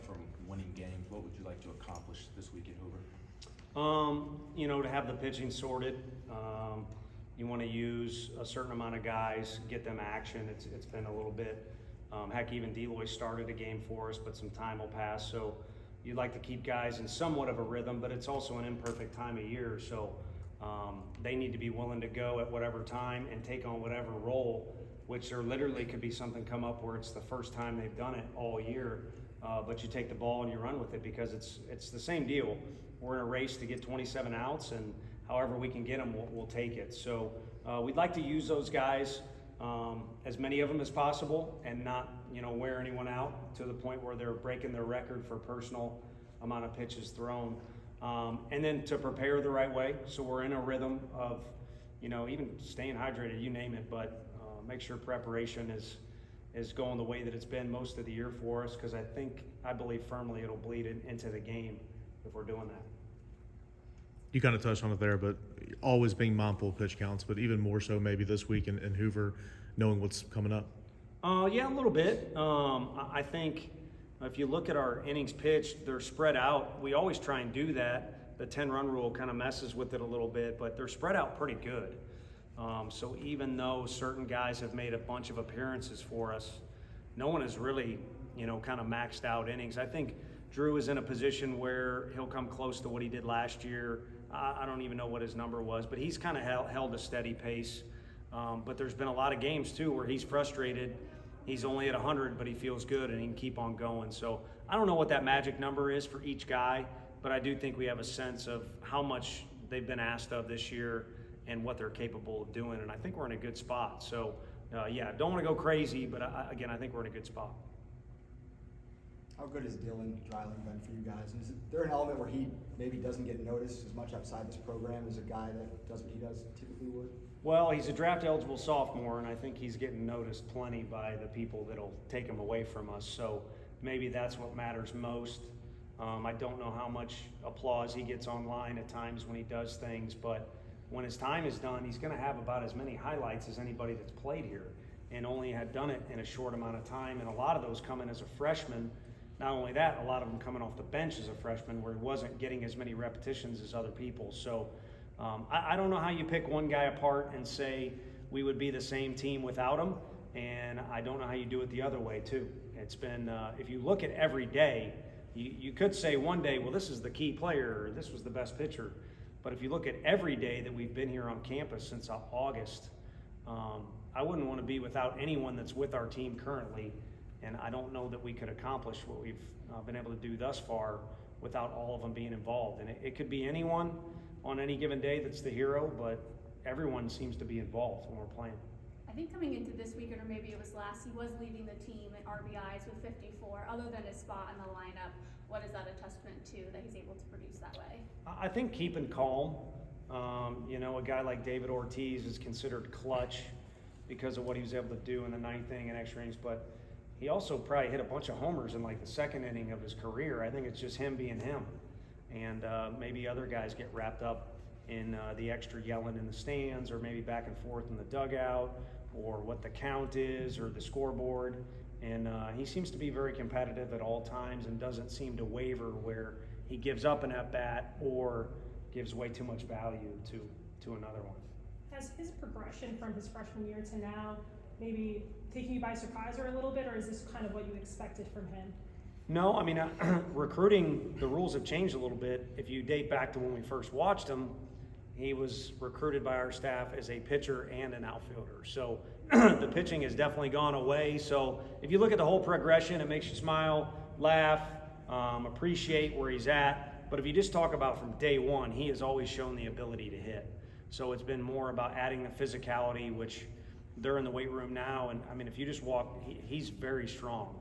from winning games, what would you like to accomplish this week in Hoover? To have the pitching sorted. You want to use a certain amount of guys, get them action. It's been a little bit, heck, even Deloy started a game for us, but some time will pass. So you'd like to keep guys in somewhat of a rhythm, but it's also an imperfect time of year. So they need to be willing to go at whatever time and take on whatever role, which there literally could be something come up where it's the first time they've done it all year. But you take the ball and you run with it because it's the same deal. We're in a race to get 27 outs, and however we can get them, we'll take it. So we'd like to use those guys, as many of them as possible, and not wear anyone out to the point where they're breaking their record for personal amount of pitches thrown. And then to prepare the right way, so we're in a rhythm of even staying hydrated, you name it, but make sure preparation is going the way that it's been most of the year for us, because I believe firmly it'll bleed into the game if we're doing that. You kind of touched on it there, but always being mindful of pitch counts, but even more so maybe this week in Hoover, knowing what's coming up. Yeah, a little bit. I think if you look at our innings pitched, they're spread out. We always try and do that. The 10-run rule kind of messes with it a little bit, but they're spread out pretty good. So even though certain guys have made a bunch of appearances for us, no one has really, kind of maxed out innings. I think Drew is in a position where he'll come close to what he did last year. I don't even know what his number was, but he's kind of held a steady pace. But there's been a lot of games too where he's frustrated. He's only at 100, but he feels good and he can keep on going. So I don't know what that magic number is for each guy, but I do think we have a sense of how much they've been asked of this year and what they're capable of doing. And I think we're in a good spot. So don't want to go crazy, but I think we're in a good spot. How good has Dylan Dreiling been for you guys? Is there an element where he maybe doesn't get noticed as much outside this program as a guy that does what he does typically would? Well, he's a draft-eligible sophomore, and I think he's getting noticed plenty by the people that'll take him away from us. So maybe that's what matters most. I don't know how much applause he gets online at times when he does things, but when his time is done, he's going to have about as many highlights as anybody that's played here, and only had done it in a short amount of time. And a lot of those come in as a freshman. Not only that, a lot of them coming off the bench as a freshman where he wasn't getting as many repetitions as other people. So I don't know how you pick one guy apart and say we would be the same team without him, and I don't know how you do it the other way too. It's been, if you look at every day, you could say one day, well, this is the key player, or this was the best pitcher. But if you look at every day that we've been here on campus since August, I wouldn't want to be without anyone that's with our team currently. And I don't know that we could accomplish what we've been able to do thus far without all of them being involved. And it could be anyone on any given day that's the hero, but everyone seems to be involved when we're playing. I think coming into this weekend, or maybe it was last, he was leading the team in RBIs with 54. Other than his spot in the lineup, what is that a testament to that he's able to produce that way? I think keeping calm. A guy like David Ortiz is considered clutch because of what he was able to do in the ninth inning and extra innings, but he also probably hit a bunch of homers in like the second inning of his career. I think it's just him being him. And maybe other guys get wrapped up in the extra yelling in the stands, or maybe back and forth in the dugout, or what the count is, or the scoreboard. And he seems to be very competitive at all times and doesn't seem to waver where he gives up an at-bat or gives way too much value to another one. Has his progression from his freshman year to now maybe taking you by surprise or a little bit, or is this kind of what you expected from him? No, I mean, recruiting, the rules have changed a little bit. If you date back to when we first watched him, he was recruited by our staff as a pitcher and an outfielder. So the pitching has definitely gone away. So if you look at the whole progression, it makes you smile, laugh, appreciate where he's at. But if you just talk about from day one, he has always shown the ability to hit. So it's been more about adding the physicality, which they're in the weight room now. And I mean, if you just walk, he's very strong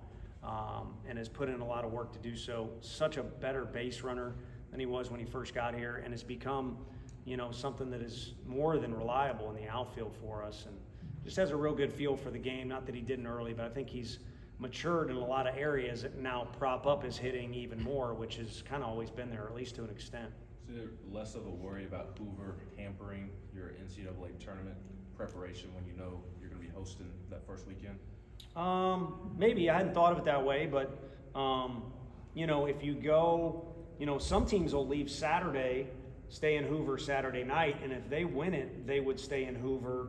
and has put in a lot of work to do so. Such a better base runner than he was when he first got here, and has become, something that is more than reliable in the outfield for us, and just has a real good feel for the game. Not that he didn't early, but I think he's matured in a lot of areas that now prop up his hitting even more, which has kind of always been there, at least to an extent. Is there less of a worry about Hoover hampering your NCAA tournament preparation when you know you're going to be hosting that first weekend? Maybe. I hadn't thought of it that way, but if you go, some teams will leave Saturday, stay in Hoover Saturday night, and if they win it, they would stay in Hoover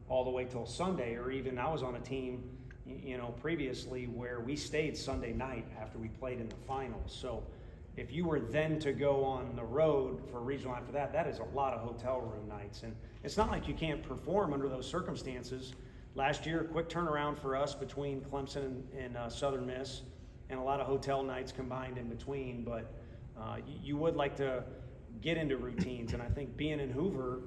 all the way till Sunday. Or even I was on a team, previously where we stayed Sunday night after we played in the finals. So if you were then to go on the road for regional after that, that is a lot of hotel room nights. And it's not like you can't perform under those circumstances. Last year, quick turnaround for us between Clemson and Southern Miss, and a lot of hotel nights combined in between. But you would like to get into routines. And I think being in Hoover,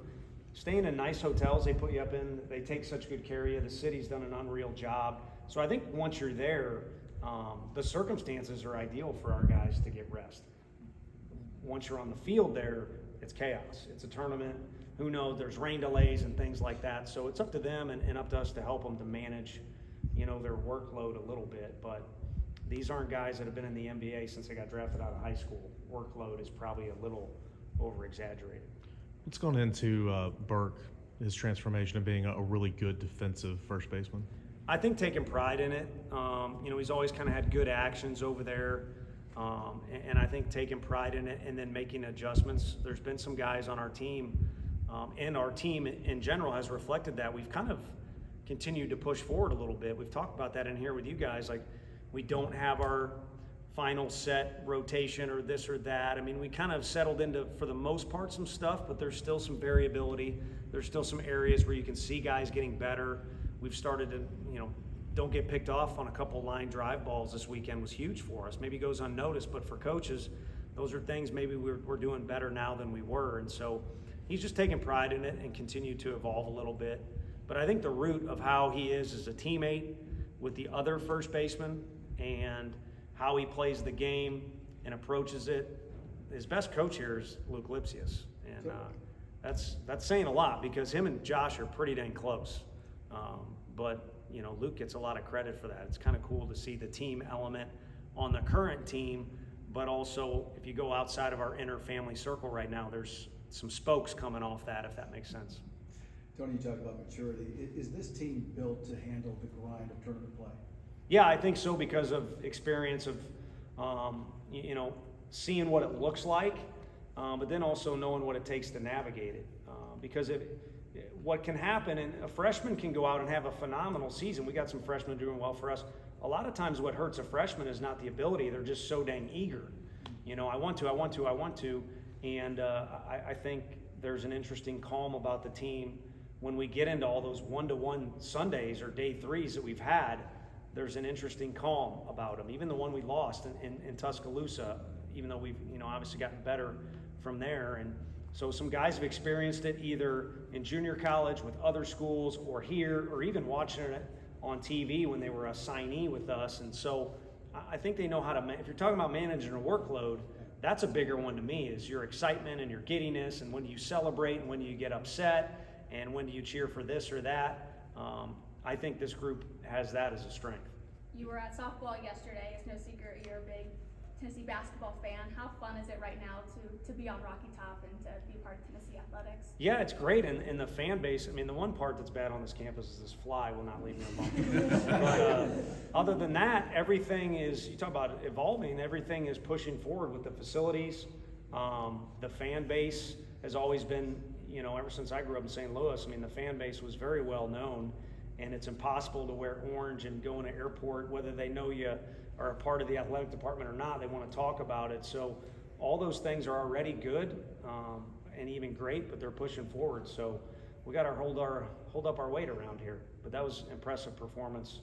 staying in nice hotels they put you up in, they take such good care of you. The city's done an unreal job. So I think once you're there, the circumstances are ideal for our guys to get rest. Once you're on the field there, it's chaos. It's a tournament. Who knows? There's rain delays and things like that. So it's up to them and up to us to help them to manage, their workload a little bit. But these aren't guys that have been in the NBA since they got drafted out of high school. Workload is probably a little over-exaggerated. What's gone into Burke, his transformation of being a really good defensive first baseman? I think taking pride in it. He's always kind of had good actions over there. And I think taking pride in it and then making adjustments. There's been some guys on our team, and our team in general has reflected that. We've kind of continued to push forward a little bit. We've talked about that in here with you guys. Like, we don't have our final set rotation or this or that. I mean, we kind of settled into, for the most part, some stuff, but there's still some variability. There's still some areas where you can see guys getting better. We've started to, don't get picked off on a couple line drive balls this weekend was huge for us. Maybe goes unnoticed, but for coaches, those are things maybe we're doing better now than we were. And so he's just taking pride in it and continue to evolve a little bit. But I think the root of how he is as a teammate with the other first baseman and how he plays the game and approaches it, his best coach here is Luke Lipsius. And that's saying a lot because him and Josh are pretty dang close. But Luke gets a lot of credit for that. It's kind of cool to see the team element on the current team, but also if you go outside of our inner family circle right now, there's some spokes coming off that, if that makes sense. Tony, you talk about maturity. Is this team built to handle the grind of tournament play? Yeah, I think so because of experience of, seeing what it looks like, but then also knowing what it takes to navigate it. Because what can happen, and a freshman can go out and have a phenomenal season. We got some freshmen doing well for us. A lot of times what hurts a freshman is not the ability. They're just so dang eager. I want to. And I think there's an interesting calm about the team. When we get into all those one-to-one Sundays or day threes that we've had, there's an interesting calm about them. Even the one we lost in Tuscaloosa, even though we've obviously gotten better from there. And so some guys have experienced it either in junior college with other schools or here, or even watching it on TV when they were a signee with us. And so I think they know how to, if you're talking about managing a workload, that's a bigger one to me, is your excitement and your giddiness, and when do you celebrate and when do you get upset and when do you cheer for this or that. I think this group has that as a strength. You were at softball yesterday. It's no secret you're a big Tennessee basketball fan. How fun is it right now to be on Rocky Top and to be part of Tennessee athletics? Yeah, it's great. And the fan base, I mean, the one part that's bad on this campus is this fly will not leave me alone. But other than that, everything is, you talk about evolving, everything is pushing forward with the facilities. The fan base has always been, ever since I grew up in St. Louis, I mean, the fan base was very well known. And it's impossible to wear orange and go in an airport, whether they know you are a part of the athletic department or not, they want to talk about it. So all those things are already good and even great, but they're pushing forward. So we got to hold up our weight around here. But that was impressive performance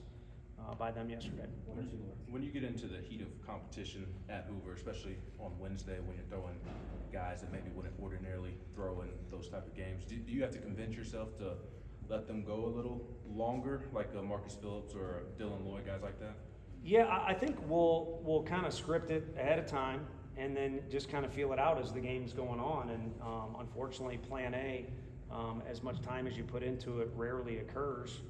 by them yesterday. When you get into the heat of competition at Hoover, especially on Wednesday when you're throwing guys that maybe wouldn't ordinarily throw in those type of games, do you have to convince yourself to let them go a little longer, like Marcus Phillips or Dylan Lloyd, guys like that? Yeah, I think we'll kind of script it ahead of time and then just kind of feel it out as the game's going on. And unfortunately, Plan A, as much time as you put into it, rarely occurs.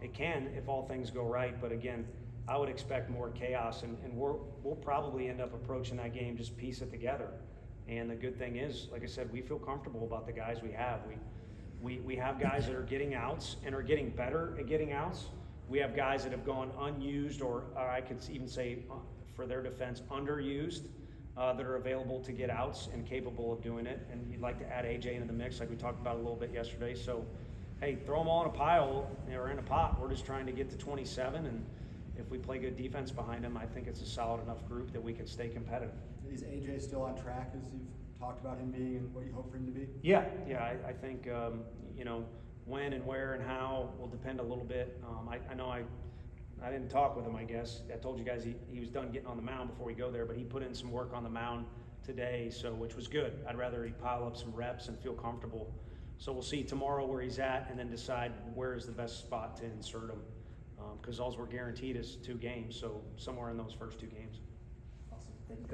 It can if all things go right, but again, I would expect more chaos, and we'll probably end up approaching that game just piece it together. And the good thing is, like I said, we feel comfortable about the guys we have. We have guys that are getting outs and are getting better at getting outs. We have guys that have gone unused, or I could even say for their defense, underused, that are available to get outs and capable of doing it. And you'd like to add AJ into the mix like we talked about a little bit yesterday. So, hey, throw them all in a pile or in a pot. We're just trying to get to 27, and if we play good defense behind them, I think it's a solid enough group that we can stay competitive. Is AJ still on track as you've talked about him being and what you hope for him to be? Yeah, I think, you know, when and where and how will depend a little bit. I know I didn't talk with him, I guess. I told you guys he was done getting on the mound before we go there, but he put in some work on the mound today, so which was good. I'd rather he pile up some reps and feel comfortable. So we'll see tomorrow where he's at and then decide where is the best spot to insert him. Because all we're guaranteed is 2 games, so somewhere in those first 2 games.